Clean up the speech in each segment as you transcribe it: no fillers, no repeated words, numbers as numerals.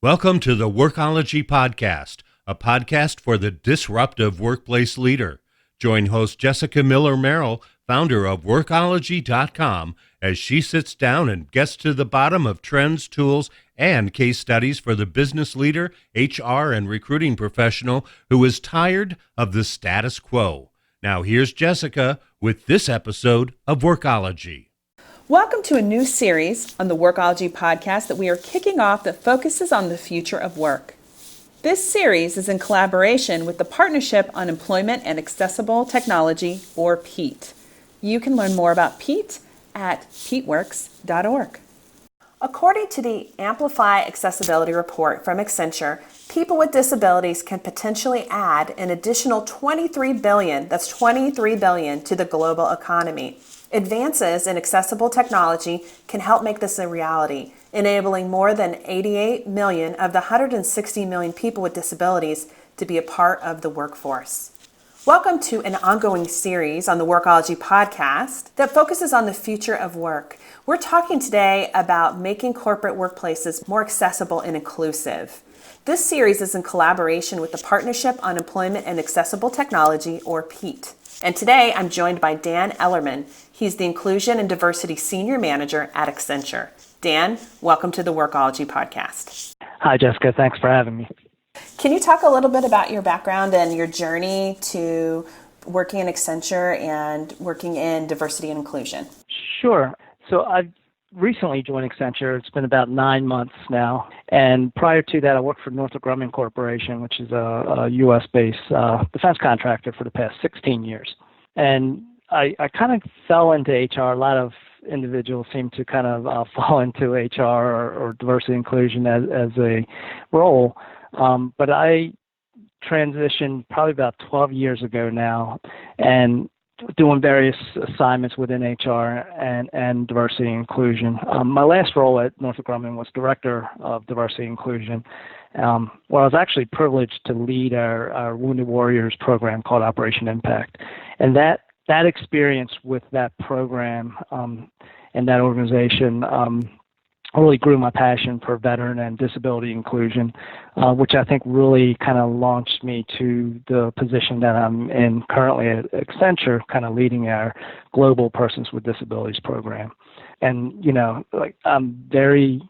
Welcome to the Workology Podcast, a podcast for the disruptive workplace leader. Join host Jessica Miller-Merrill, founder of Workology.com, as she sits down and gets to the bottom of trends, tools, and case studies for the business leader, HR, and recruiting professional who is tired of the status quo. Now here's Jessica with this episode of Workology. Welcome to a new series on the Workology podcast that we are kicking off that focuses on the future of work. This series is in collaboration with the Partnership on Employment and Accessible Technology, or PEAT. You can learn more about PEAT at peatworks.org. According to the Amplify Accessibility Report from Accenture, people with disabilities can potentially add an additional $23 billion to the global economy. Advances in accessible technology can help make this a reality, enabling more than 88 million of the 160 million people with disabilities to be a part of the workforce. Welcome to an ongoing series on the Workology podcast that focuses on the future of work. We're talking today about making corporate workplaces more accessible and inclusive. This series is in collaboration with the Partnership on Employment and Accessible Technology, or PEAT. And today I'm joined by Dan Ellerman. He's the Inclusion and Diversity Senior Manager at Accenture. Dan, welcome to the Workology podcast. Hi, Jessica. Thanks for having me. Can you talk a little bit about your background and your journey to working in Accenture and working in diversity and inclusion? Sure. So I've recently joined Accenture. It's been about 9 months now. And prior to that, I worked for Northrop Grumman Corporation, which is a U.S.-based defense contractor for the past 16 years. And I kind of fell into HR. A lot of individuals seem to kind of fall into HR or diversity inclusion as a role. But I transitioned probably about 12 years ago now, and doing various assignments within HR and diversity and inclusion. My last role at Northrop Grumman was Director of Diversity and Inclusion, where I was actually privileged to lead our Wounded Warriors program called Operation Impact. And that experience with that program and that organization really grew my passion for veteran and disability inclusion, which I think really kind of launched me to the position that I'm in currently at Accenture, kind of leading our global Persons with Disabilities program. And, I'm very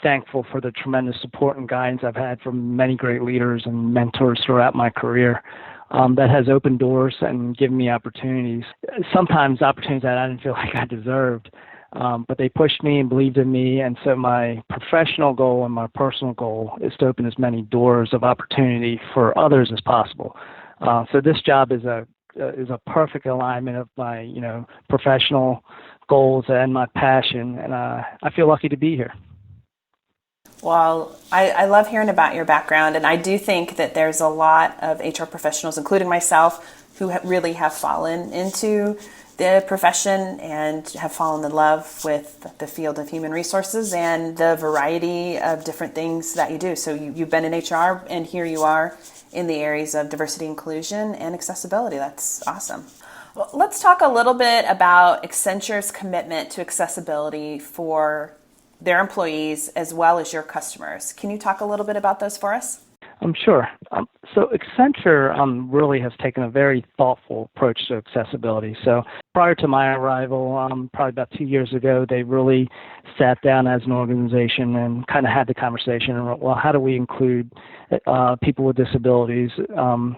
thankful for the tremendous support and guidance I've had from many great leaders and mentors throughout my career. That has opened doors and given me opportunities, sometimes opportunities that I didn't feel like I deserved. But they pushed me and believed in me, and so my professional goal and my personal goal is to open as many doors of opportunity for others as possible. So this job is a perfect alignment of my professional goals and my passion, and I feel lucky to be here. Well, I love hearing about your background, and I do think that there's a lot of HR professionals, including myself, who really have fallen into the profession and have fallen in love with the field of human resources and the variety of different things that you do. So you've been in HR, and here you are in the areas of diversity, inclusion, and accessibility. That's awesome. Well, let's talk a little bit about Accenture's commitment to accessibility for their employees as well as your customers. Can you talk a little bit about those for us? Sure. So Accenture really has taken a very thoughtful approach to accessibility. So prior to my arrival, probably about 2 years ago, they really sat down as an organization and kind of had the conversation, well, how do we include people with disabilities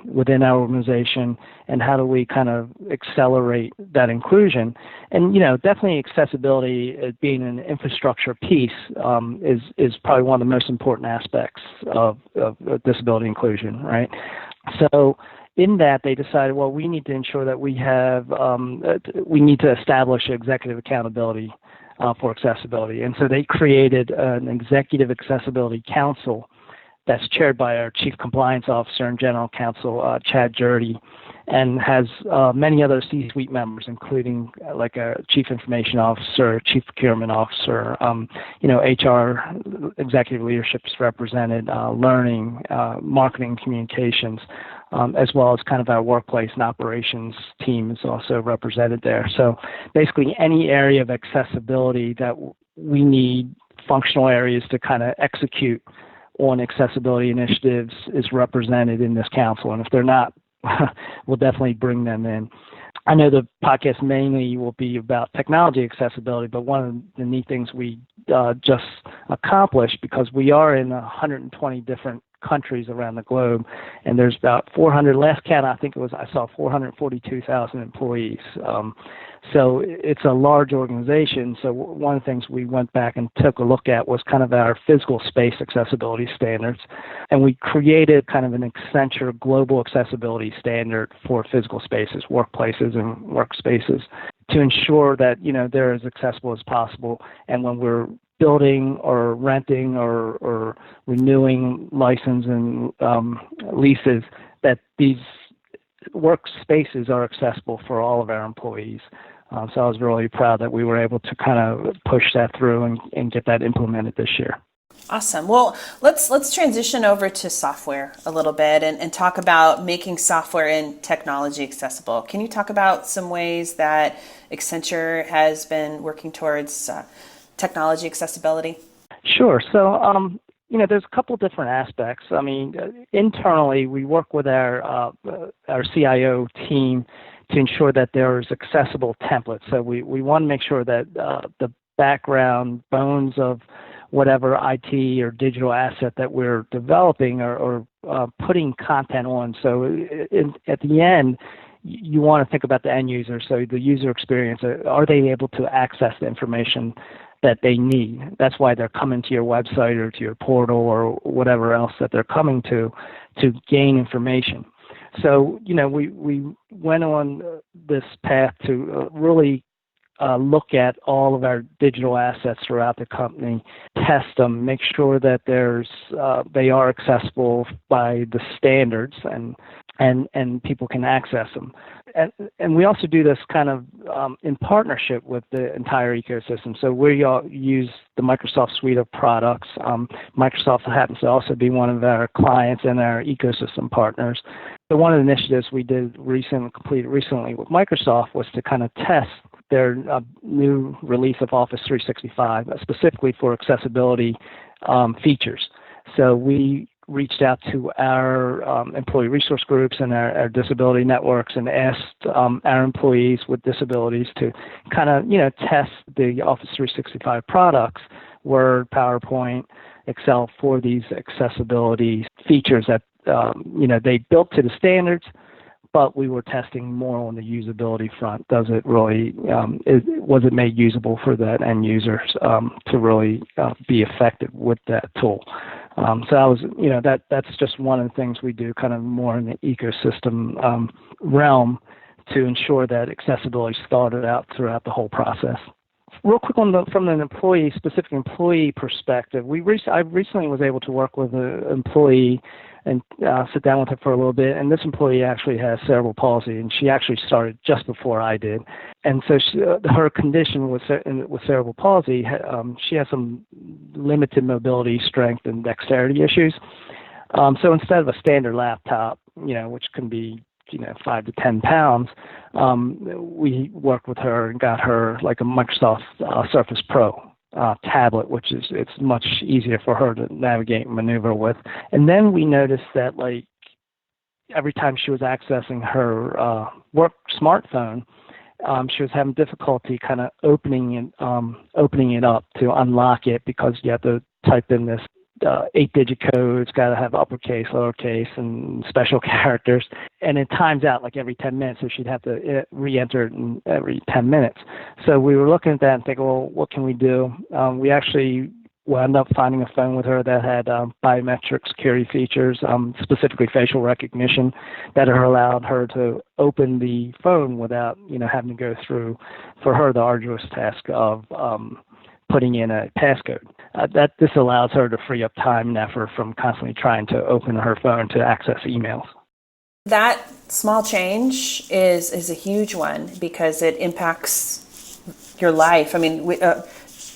within our organization, and how do we kind of accelerate that inclusion? And, definitely accessibility being an infrastructure piece is probably one of the most important aspects of disability inclusion, right? So in that, they decided, well, we need to ensure that we need to establish executive accountability for accessibility. And so they created an Executive Accessibility Council that's chaired by our Chief Compliance Officer and General Counsel, Chad Jurdy, and has many other C-suite members, including like a Chief Information Officer, Chief Procurement Officer, HR executive leadership is represented, learning, marketing, communications, as well as kind of our workplace and operations team is also represented there. So basically any area of accessibility that we need functional areas to kind of execute on accessibility initiatives is represented in this council. And if they're not, we'll definitely bring them in. I know the podcast mainly will be about technology accessibility, but one of the neat things we just accomplished, because we are in 120 different countries around the globe, and there's about 400, last count I saw 442,000 employees. So it's a large organization. So one of the things we went back and took a look at was kind of our physical space accessibility standards, and we created kind of an Accenture global accessibility standard for physical spaces, workplaces and workspaces, to ensure that they're as accessible as possible. And when we're building or renting or renewing license and leases, that these workspaces are accessible for all of our employees. So I was really proud that we were able to kind of push that through and get that implemented this year. Awesome. Well, let's transition over to software a little bit and talk about making software and technology accessible. Can you talk about some ways that Accenture has been working towards technology accessibility? Sure. So, there's a couple different aspects. I mean, internally, we work with our CIO team to ensure that there's accessible templates. So we want to make sure that the background bones of whatever IT or digital asset that we're developing or putting content on. So at the end, you want to think about the end user. So the user experience, are they able to access the information that they need? That's why they're coming to your website or to your portal or whatever else that they're coming to gain information. So, we went on this path to really look at all of our digital assets throughout the company, test them, make sure that they are accessible by the standards and people can access them. And we also do this kind of in partnership with the entire ecosystem. So we all use the Microsoft suite of products. Microsoft happens to also be one of our clients and our ecosystem partners. So one of the initiatives we completed recently with Microsoft was to kind of test their new release of Office 365, specifically for accessibility features. So we reached out to our employee resource groups and our disability networks and asked our employees with disabilities to kind of, test the Office 365 products, Word, PowerPoint, Excel, for these accessibility features that, they built to the standards, but we were testing more on the usability front. Does it really, was it made usable for that end users to really be effective with that tool? So I was, that's just one of the things we do kind of more in the ecosystem realm to ensure that accessibility started out throughout the whole process. Real quick from an specific employee perspective, I recently was able to work with an employee and sit down with her for a little bit. And this employee actually has cerebral palsy, and she actually started just before I did. And so her condition with cerebral palsy, she has some limited mobility, strength, and dexterity issues. So instead of a standard laptop, which can be 5 to 10 pounds, we worked with her and got her like a Microsoft Surface Pro tablet, which it's much easier for her to navigate and maneuver with. And then we noticed that every time she was accessing her work smartphone, she was having difficulty kind of opening it up to unlock it, because you have to type in this 8-digit code. It's got to have uppercase, lowercase, and special characters. And it times out every 10 minutes, so she'd have to re-enter it every 10 minutes. So we were looking at that and thinking, well, what can we do? We actually wound up finding a phone with her that had biometric security features, specifically facial recognition, that allowed her to open the phone without, having to go through, for her, the arduous task of putting in a passcode. This allows her to free up time and effort from constantly trying to open her phone to access emails. That small change is a huge one, because it impacts your life. I mean,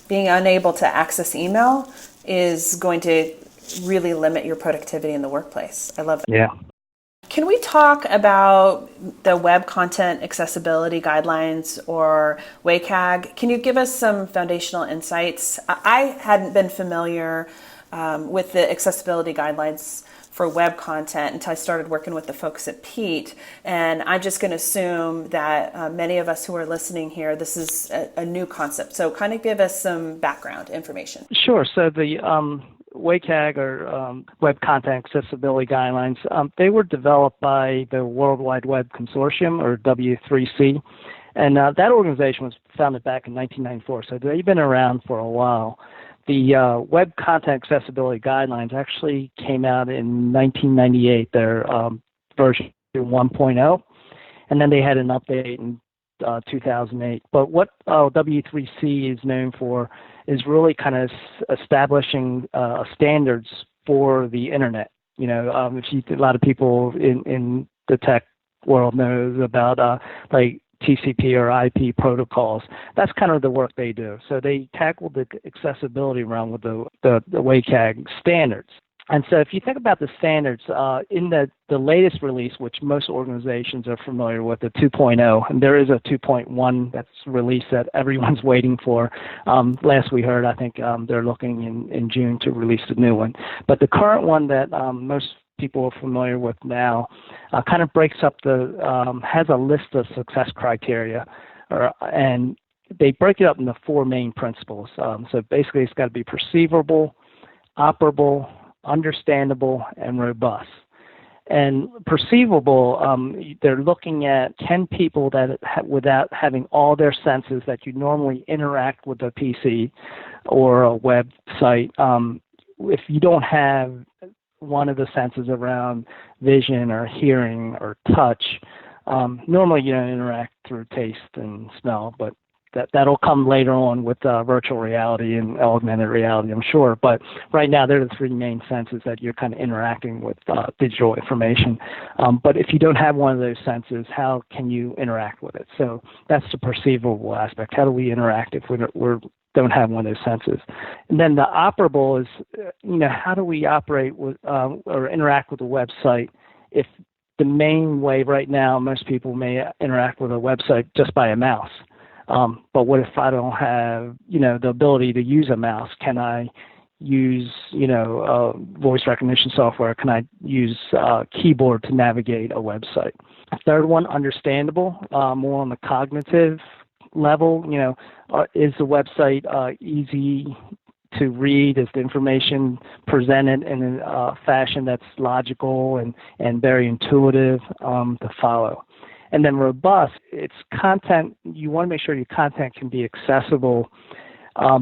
being unable to access email is going to really limit your productivity in the workplace. I love that. Yeah. Can we talk about the Web Content Accessibility Guidelines, or WCAG? Can you give us some foundational insights? I hadn't been familiar with the accessibility guidelines for web content until I started working with the folks at PEAT. And I'm just going to assume that many of us who are listening here, this is a new concept. So kind of give us some background information. Sure. So the WCAG, or Web Content Accessibility Guidelines, they were developed by the World Wide Web Consortium, or W3C. And that organization was founded back in 1994, so they've been around for a while. The Web Content Accessibility Guidelines actually came out in 1998, their version 1.0, and then they had an update in 2008. But what W3C is known for is really kind of establishing standards for the internet. You know, a lot of people in the tech world knows about like TCP or IP protocols. That's kind of the work they do. So they tackle the accessibility realm with the WCAG standards. And so if you think about the standards, in the latest release, which most organizations are familiar with, the 2.0, and there is a 2.1 that's released that everyone's waiting for. Last we heard, I think they're looking in June to release the new one. But the current one that most people are familiar with now kind of breaks up has a list of success criteria, and they break it up into four main principles. So basically it's got to be perceivable, operable, understandable, and robust. And perceivable, they're looking at 10 people that without having all their senses that you normally interact with a PC or a website. If you don't have one of the senses around vision or hearing or touch, normally you don't interact through taste and smell, but that'll come later on with virtual reality and augmented reality, I'm sure. But right now, they're the three main senses that you're kind of interacting with digital information. But if you don't have one of those senses, how can you interact with it? So that's the perceivable aspect. How do we interact if we don't have one of those senses? And then the operable is, how do we operate with or interact with a website if the main way right now, most people may interact with a website just by a mouse. But what if I don't have, the ability to use a mouse? Can I use, voice recognition software? Can I use keyboard to navigate a website? Third one, understandable, more on the cognitive level. Is the website easy to read? Is the information presented in a fashion that's logical and very intuitive to follow? And then robust, it's content. You want to make sure your content can be accessible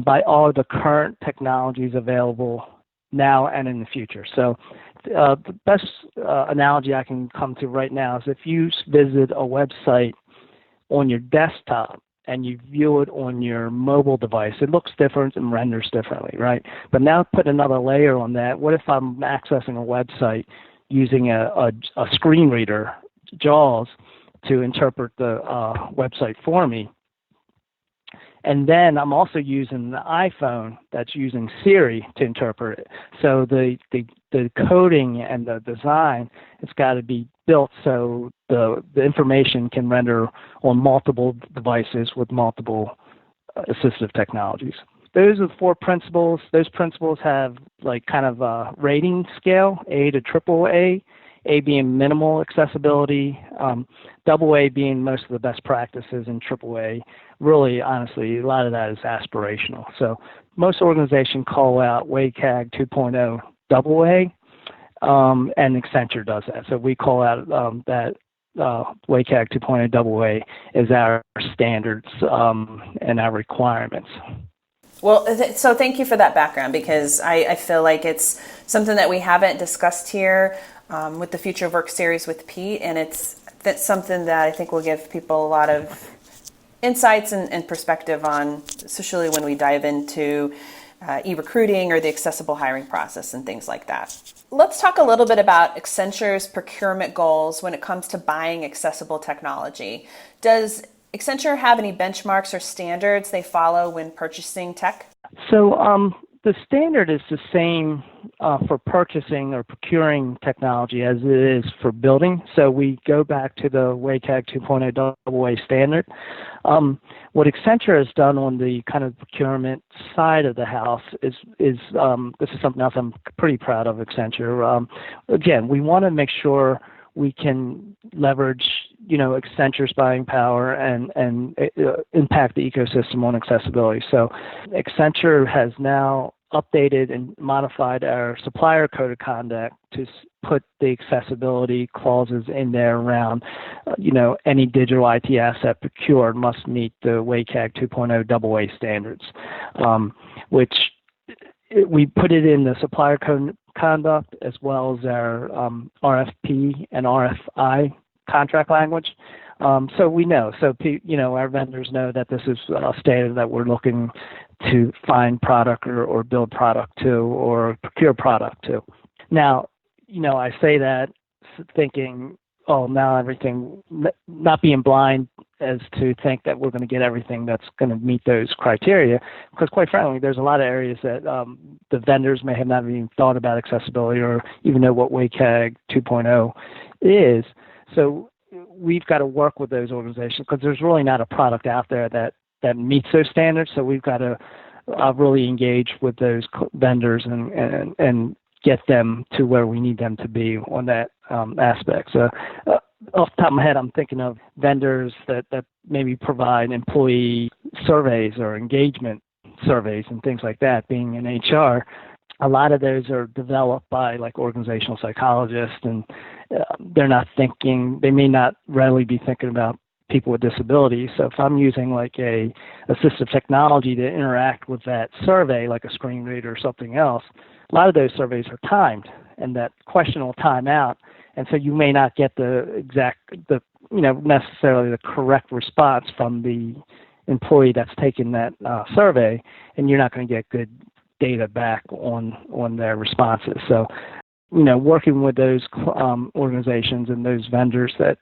by all of the current technologies available now and in the future. So the best analogy I can come to right now is if you visit a website on your desktop and you view it on your mobile device, it looks different and renders differently, right? But now put another layer on that. What if I'm accessing a website using a screen reader, JAWS, to interpret the website for me? And then I'm also using the iPhone that's using Siri to interpret it. So the coding and the design, it's got to be built so the information can render on multiple devices with multiple assistive technologies. Those are the four principles. Those principles have like kind of a rating scale, A to AAA. A being minimal accessibility, AA being most of the best practices, and AAA, really, honestly, a lot of that is aspirational. So most organizations call out WCAG 2.0 AA, and Accenture does that. So we call out that WCAG 2.0 AA is our standards and our requirements. Well, so thank you for that background, because I feel like it's something that we haven't discussed here with the Future of Work series with PEAT, and that's something that I think will give people a lot of insights and perspective on, especially when we dive into e-recruiting or the accessible hiring process and things like that. Let's talk a little bit about Accenture's procurement goals when it comes to buying accessible technology. Does Accenture have any benchmarks or standards they follow when purchasing tech? So the standard is the same for purchasing or procuring technology as it is for building. So we go back to the WCAG 2.0 AA standard. What Accenture has done on the kind of procurement side of the house is this is something else I'm pretty proud of Accenture. Again, we want to make sure we can leverage, Accenture's buying power and impact the ecosystem on accessibility. So Accenture has now updated and modified our supplier code of conduct to put the accessibility clauses in there around, any digital IT asset procured must meet the WCAG 2.0 AA standards, which we put it in the supplier code conduct as well as our RFP and RFI contract language. So we know, our vendors know that this is a standard that we're looking to find product or build product to or procure product to. Now, I say that thinking, now everything, not being blind as to think that we're going to get everything that's going to meet those criteria, because quite frankly, there's a lot of areas that the vendors may have not even thought about accessibility or even know what WCAG 2.0 is. So we've got to work with those organizations because there's really not a product out there that meets those standards. So we've got to really engage with those vendors and get them to where we need them to be on that aspect. So off the top of my head, I'm thinking of vendors that maybe provide employee surveys or engagement surveys and things like that. Being in HR, a lot of those are developed by like organizational psychologists, and they may not readily be thinking about people with disabilities. So if I'm using like a assistive technology to interact with that survey, like a screen reader or something else, a lot of those surveys are timed, and that question will time out, and so you may not get necessarily the correct response from the employee that's taken that survey, and you're not going to get good data back on their responses. So, working with those organizations and those vendors that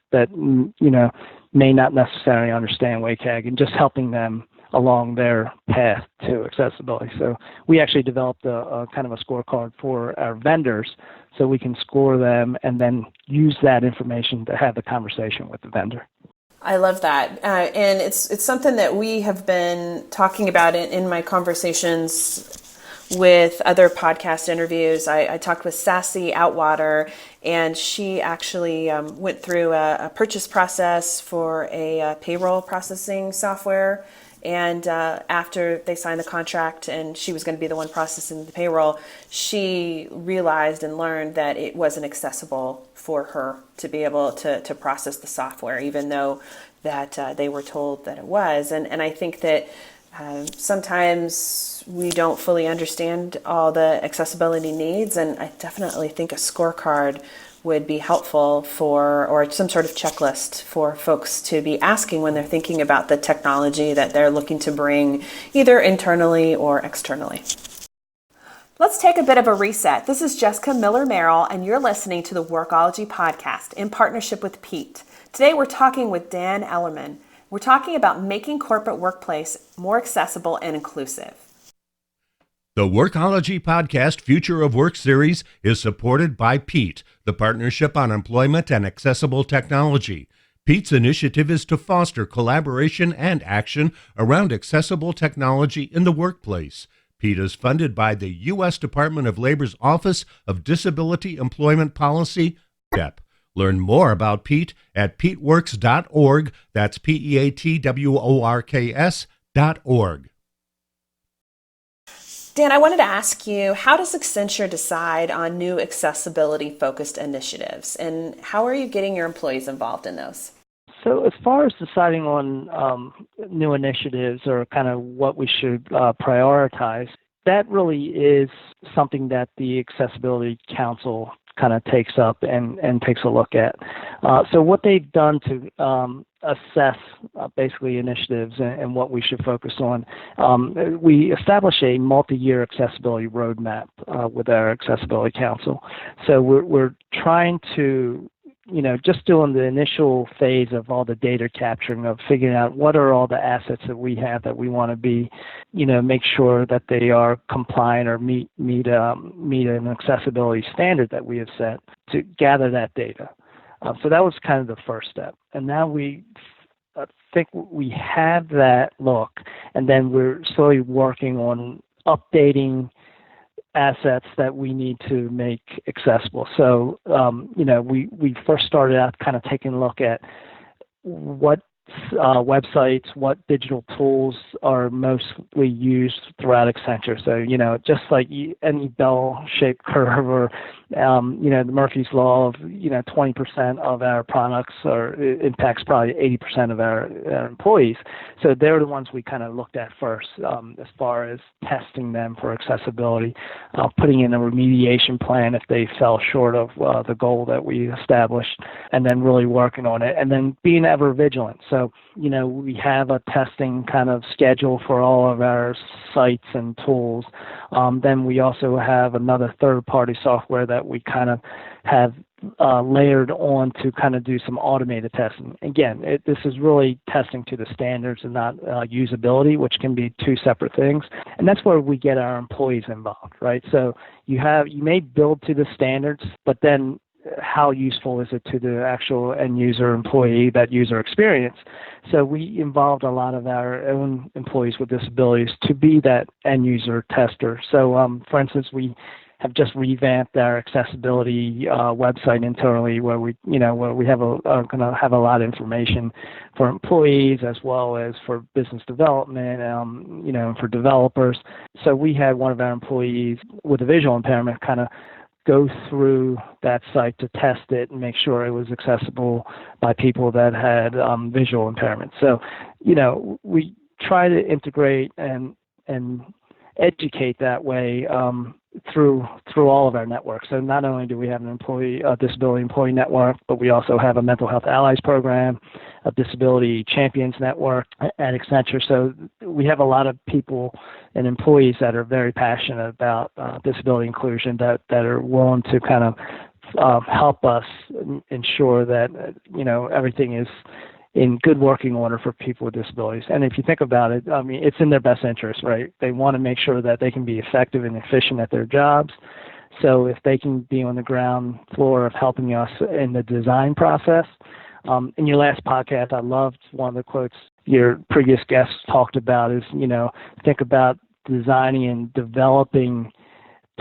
may not necessarily understand WCAG and just helping them along their path to accessibility. So we actually developed a kind of a scorecard for our vendors so we can score them and then use that information to have the conversation with the vendor. I love that. And it's something that we have been talking about in my conversations with other podcast interviews. I talked with Sassy Outwater, and she actually went through a purchase process for a payroll processing software. And after they signed the contract and she was going to be the one processing the payroll, she realized and learned that it wasn't accessible for her to be able to process the software, even though that they were told that it was. And I think that sometimes we don't fully understand all the accessibility needs, and I definitely think a scorecard would be helpful or some sort of checklist for folks to be asking when they're thinking about the technology that they're looking to bring either internally or externally. Let's take a bit of a reset. This is Jessica Miller-Merrill, and you're listening to the WORKOLOGY podcast in partnership with PEAT. Today we're talking with Dan Ellerman. We're talking about making corporate workplace more accessible and inclusive. The WORKOLOGY Podcast Future of Work series is supported by PEAT, the Partnership on Employment and Accessible Technology. PEAT's initiative is to foster collaboration and action around accessible technology in the workplace. PEAT is funded by the U.S. Department of Labor's Office of Disability Employment Policy, DEP. Learn more about PEAT at peatworks.org. That's peatworks.org. Dan, I wanted to ask you, how does Accenture decide on new accessibility-focused initiatives, and how are you getting your employees involved in those? So as far as deciding on new initiatives or kind of what we should prioritize, that really is something that the Accessibility Council kind of takes up and takes a look at. So what they've done to assess basically initiatives and what we should focus on, we establish a multi-year accessibility roadmap with our Accessibility Council. So we're trying to just doing the initial phase of all the data capturing, of figuring out what are all the assets that we have that we want to be, make sure that they are compliant or meet an accessibility standard that we have set, to gather that data. So that was kind of the first step. And now we think we have that look, and then we're slowly working on updating assets that we need to make accessible. So, we first started out kind of taking a look at what websites, what digital tools are mostly used throughout Accenture. So, just like any bell-shaped curve, or, the Murphy's Law of, 20% of our products impacts probably 80% of our employees. So they're the ones we kind of looked at first, as far as testing them for accessibility, putting in a remediation plan if they fell short of the goal that we established, and then really working on it, and then being ever vigilant. So, we have a testing kind of schedule for all of our sites and tools. Then we also have another third-party software that we kind of have layered on to kind of do some automated testing. Again, this is really testing to the standards and not usability, which can be two separate things. And that's where we get our employees involved, right? So you may build to the standards, but then how useful is it to the actual end user employee, that user experience? So we involved a lot of our own employees with disabilities to be that end user tester. So, for instance, we have just revamped our accessibility website internally, where we have going to have a lot of information for employees as well as for business development, for developers. So we had one of our employees with a visual impairment kind of go through that site to test it and make sure it was accessible by people that had visual impairment. So, we try to integrate and educate that way through all of our networks. So not only do we have an disability employee network, but we also have a mental health allies program, a disability champions network at Accenture. So we have a lot of people and employees that are very passionate about disability inclusion, that are willing to kind of help us ensure that everything is in good working order for people with disabilities. And if you think about it, I mean, it's in their best interest, right? They want to make sure that they can be effective and efficient at their jobs. So if they can be on the ground floor of helping us in the design process. In your last podcast, I loved one of the quotes your previous guests talked about is, think about designing and developing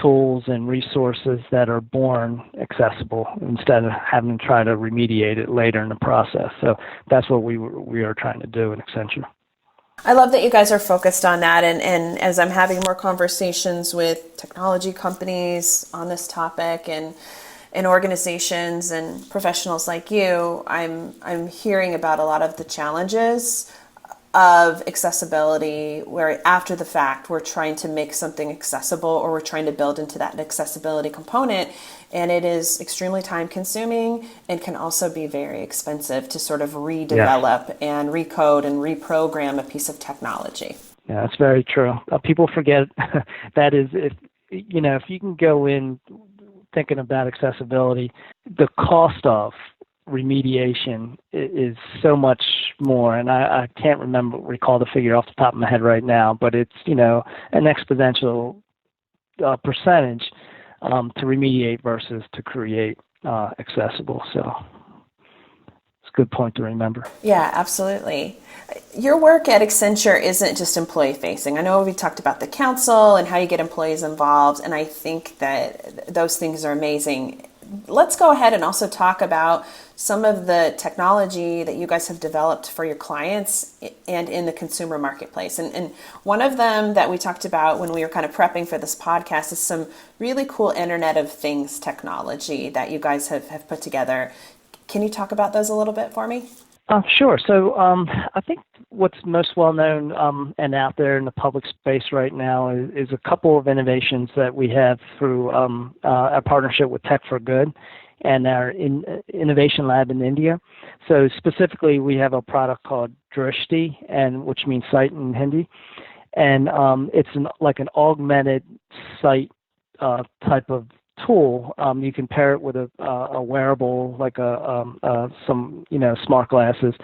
tools and resources that are born accessible instead of having to try to remediate it later in the process. So that's what we are trying to do in Accenture. I love that you guys are focused on that. And as I'm having more conversations with technology companies on this topic and organizations and professionals like you, I'm hearing about a lot of the challenges of accessibility, where after the fact we're trying to make something accessible, or we're trying to build into that accessibility component, and it is extremely time consuming and can also be very expensive to sort of redevelop and recode and reprogram a piece of technology. Yeah, that's very true. People forget that is, if you can go in thinking about accessibility, the cost of remediation is so much more, and I can't recall the figure off the top of my head right now, but it's an exponential percentage to remediate versus to create accessible. So it's a good point to remember. Yeah, absolutely. Your work at Accenture isn't just employee facing. I know we talked about the council and how you get employees involved, and I think that those things are amazing. Let's go ahead and also talk about some of the technology that you guys have developed for your clients and in the consumer marketplace. And one of them that we talked about when we were kind of prepping for this podcast is some really cool Internet of Things technology that you guys have put together. Can you talk about those a little bit for me? Sure. So I think what's most well known and out there in the public space right now is a couple of innovations that we have through our partnership with Tech for Good and our innovation lab in India. So specifically, we have a product called Drishti, which means sight in Hindi, and it's like an augmented sight type of tool. You can pair it with a wearable, like some smart glasses.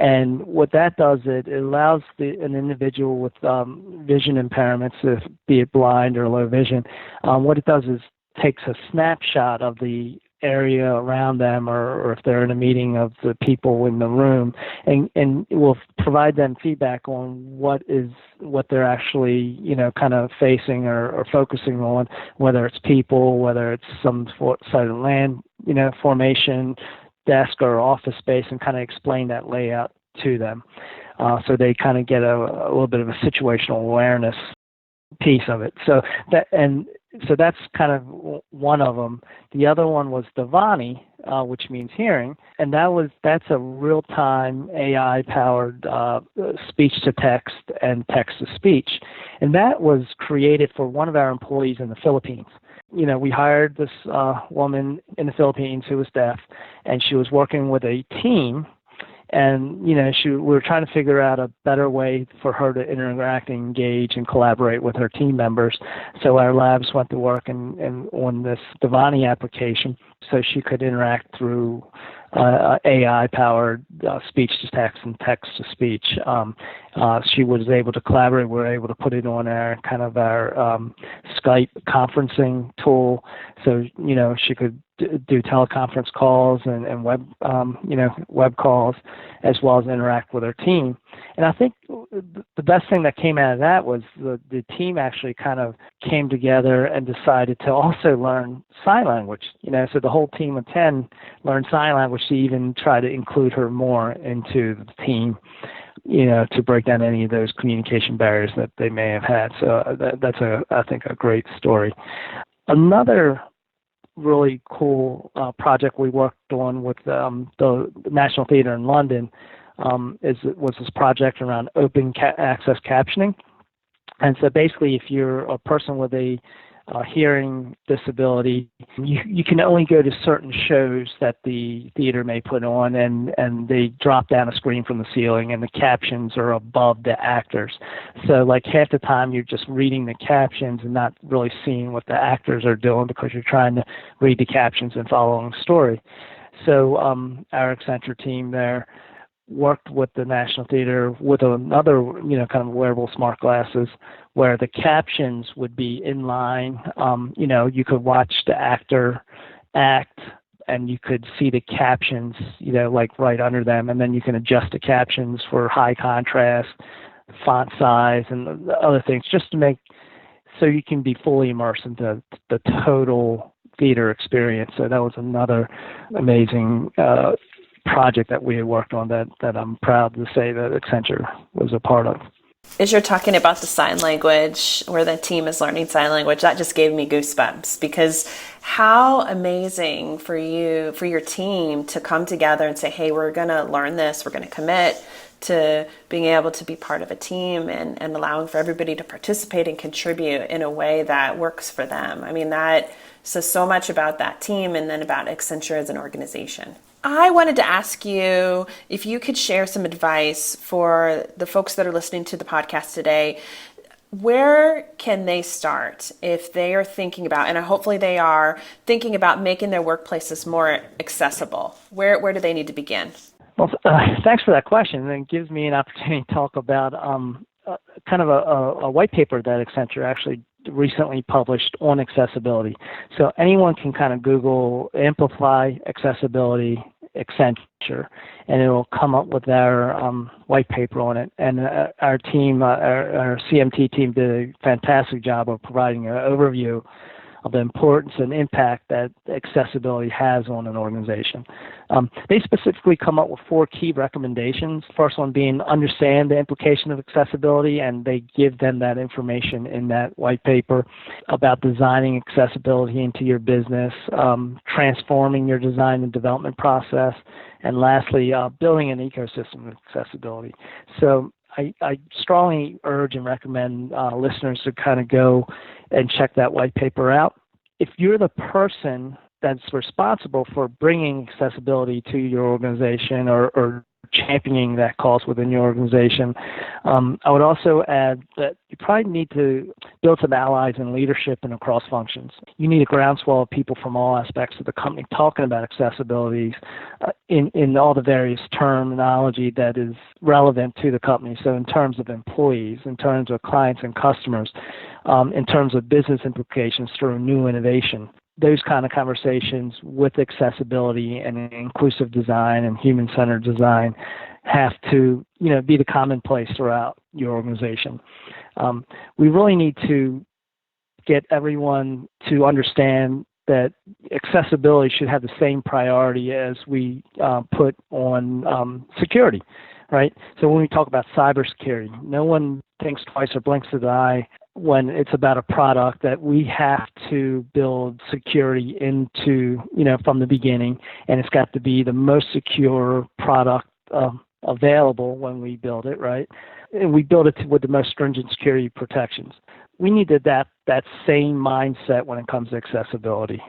And what that does, it allows an individual with vision impairments, be it blind or low vision, what it does is takes a snapshot of the area around them, or if they're in a meeting, of the people in the room, and it will provide them feedback on what they're actually kind of facing or focusing on, whether it's people, whether it's some sort of land formation, desk or office space, and kind of explain that layout to them, so they kind of get a little bit of a situational awareness piece of it. So that's kind of one of them. The other one was Devani, which means hearing, and that's a real-time AI-powered speech-to-text and text-to-speech, and that was created for one of our employees in the Philippines. We hired this woman in the Philippines who was deaf, and she was working with a team. And, we were trying to figure out a better way for her to interact and engage and collaborate with her team members. So our labs went to work and on this Devani application so she could interact through AI-powered speech-to-text and text-to-speech. She was able to collaborate. We were able to put it on our Skype conferencing tool, so she could do teleconference calls and web calls, as well as interact with her team. And I think the best thing that came out of that was the team actually kind of came together and decided to also learn sign language. So the whole team of 10 learned sign language to even try to include her more into the team, to break down any of those communication barriers that they may have had. So that's I think a great story. Another really cool project we worked on with the National Theatre in London was this project around open access captioning. And so basically, if you're a person with a hearing disability, you can only go to certain shows that the theater may put on, and they drop down a screen from the ceiling, and the captions are above the actors. So like half the time you're just reading the captions and not really seeing what the actors are doing because you're trying to read the captions and following the story. So our Accenture team there worked with the National Theatre with another, kind of wearable smart glasses, where the captions would be in line. You could watch the actor act, and you could see the captions, like right under them, and then you can adjust the captions for high contrast, font size, and other things, just to make so you can be fully immersed into the total theater experience. So that was another amazing project that we had worked on that I'm proud to say that Accenture was a part of. As you're talking about the sign language, where the team is learning sign language, that just gave me goosebumps, because how amazing for your team to come together and say, hey, we're going to learn this, we're going to commit to being able to be part of a team and allowing for everybody to participate and contribute in a way that works for them. I mean, that says so much about that team and then about Accenture as an organization. I wanted to ask you if you could share some advice for the folks that are listening to the podcast today. Where can they start if they are thinking about, and hopefully they are thinking about, making their workplaces more accessible? Where do they need to begin? Well, thanks for that question. It gives me an opportunity to talk about kind of a white paper that Accenture actually recently published on accessibility. So anyone can kind of Google Amplify Accessibility Accenture, and it will come up with our white paper on it. And our team, our CMT team, did a fantastic job of providing an overview of the importance and impact that accessibility has on an organization. They specifically come up with 4 key recommendations. First one being understand the implication of accessibility, and they give them that information in that white paper about designing accessibility into your business, transforming your design and development process, and lastly, building an ecosystem of accessibility. So I strongly urge and recommend listeners to kind of go and check that white paper out. If you're the person that's responsible for bringing accessibility to your organization or championing that cause within your organization. I would also add that you probably need to build some allies and leadership and across functions. You need a groundswell of people from all aspects of the company talking about accessibility in all the various terminology that is relevant to the company. So in terms of employees, in terms of clients and customers, in terms of business implications through new innovation. Those kind of conversations with accessibility and inclusive design and human-centered design have to, be the commonplace throughout your organization. We really need to get everyone to understand that accessibility should have the same priority as we put on security, right? So when we talk about cybersecurity, no one thinks twice or blinks an eye when it's about a product that we have to build security into, from the beginning, and it's got to be the most secure product available when we build it, right? And we build it with the most stringent security protections. We need that same mindset when it comes to accessibility.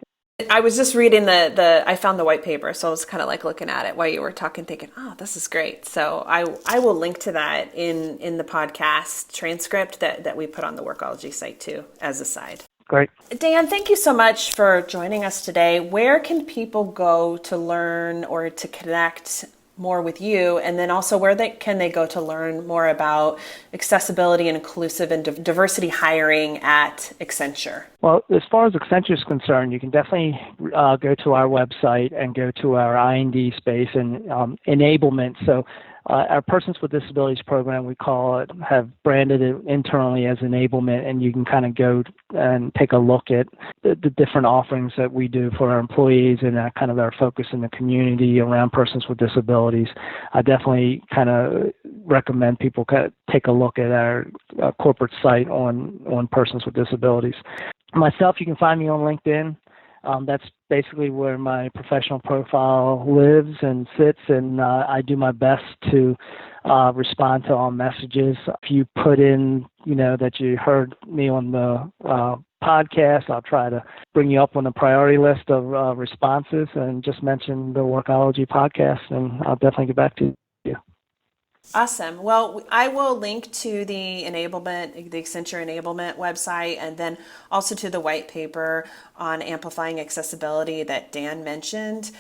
I was just reading I found the white paper, so I was kind of like looking at it while you were talking, thinking, oh, this is great. So I will link to that in the podcast transcript that we put on the Workology site too, as a side. Great. Dan, thank you so much for joining us today. Where can people go to learn or to connect more with you, and then also where can they go to learn more about accessibility and inclusive and diversity hiring at Accenture? Well, as far as Accenture is concerned, you can definitely go to our website and go to our I&D space and enablement. So our Persons with Disabilities program, we call it, have branded it internally as enablement, and you can kind of go and take a look at the different offerings that we do for our employees and kind of our focus in the community around persons with disabilities. I definitely kind of recommend people take a look at our corporate site on persons with disabilities. Myself, you can find me on LinkedIn. That's basically where my professional profile lives and sits, and I do my best to respond to all messages. If you put in, that you heard me on the podcast, I'll try to bring you up on the priority list of responses, and just mention the Workology podcast, and I'll definitely get back to you. Awesome. Well, I will link to the Accenture enablement website, and then also to the white paper on amplifying accessibility that Dan mentioned.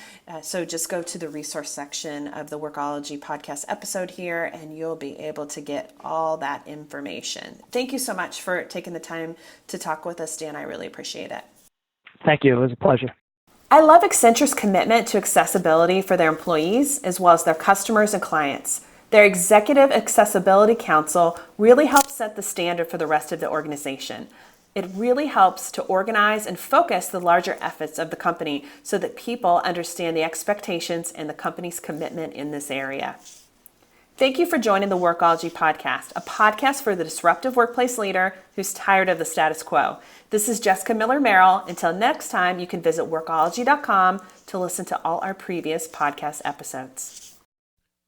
So just go to the resource section of the Workology podcast episode here, and you'll be able to get all that information. Thank you so much for taking the time to talk with us, Dan. I really appreciate it. Thank you. It was a pleasure. I love Accenture's commitment to accessibility for their employees as well as their customers and clients. Their Executive Accessibility Council really helps set the standard for the rest of the organization. It really helps to organize and focus the larger efforts of the company so that people understand the expectations and the company's commitment in this area. Thank you for joining the Workology podcast, a podcast for the disruptive workplace leader who's tired of the status quo. This is Jessica Miller-Merrill. Until next time, you can visit workology.com to listen to all our previous podcast episodes.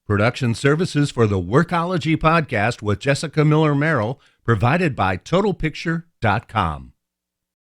Production services for the Workology podcast with Jessica Miller-Merrill provided by TotalPicture.com.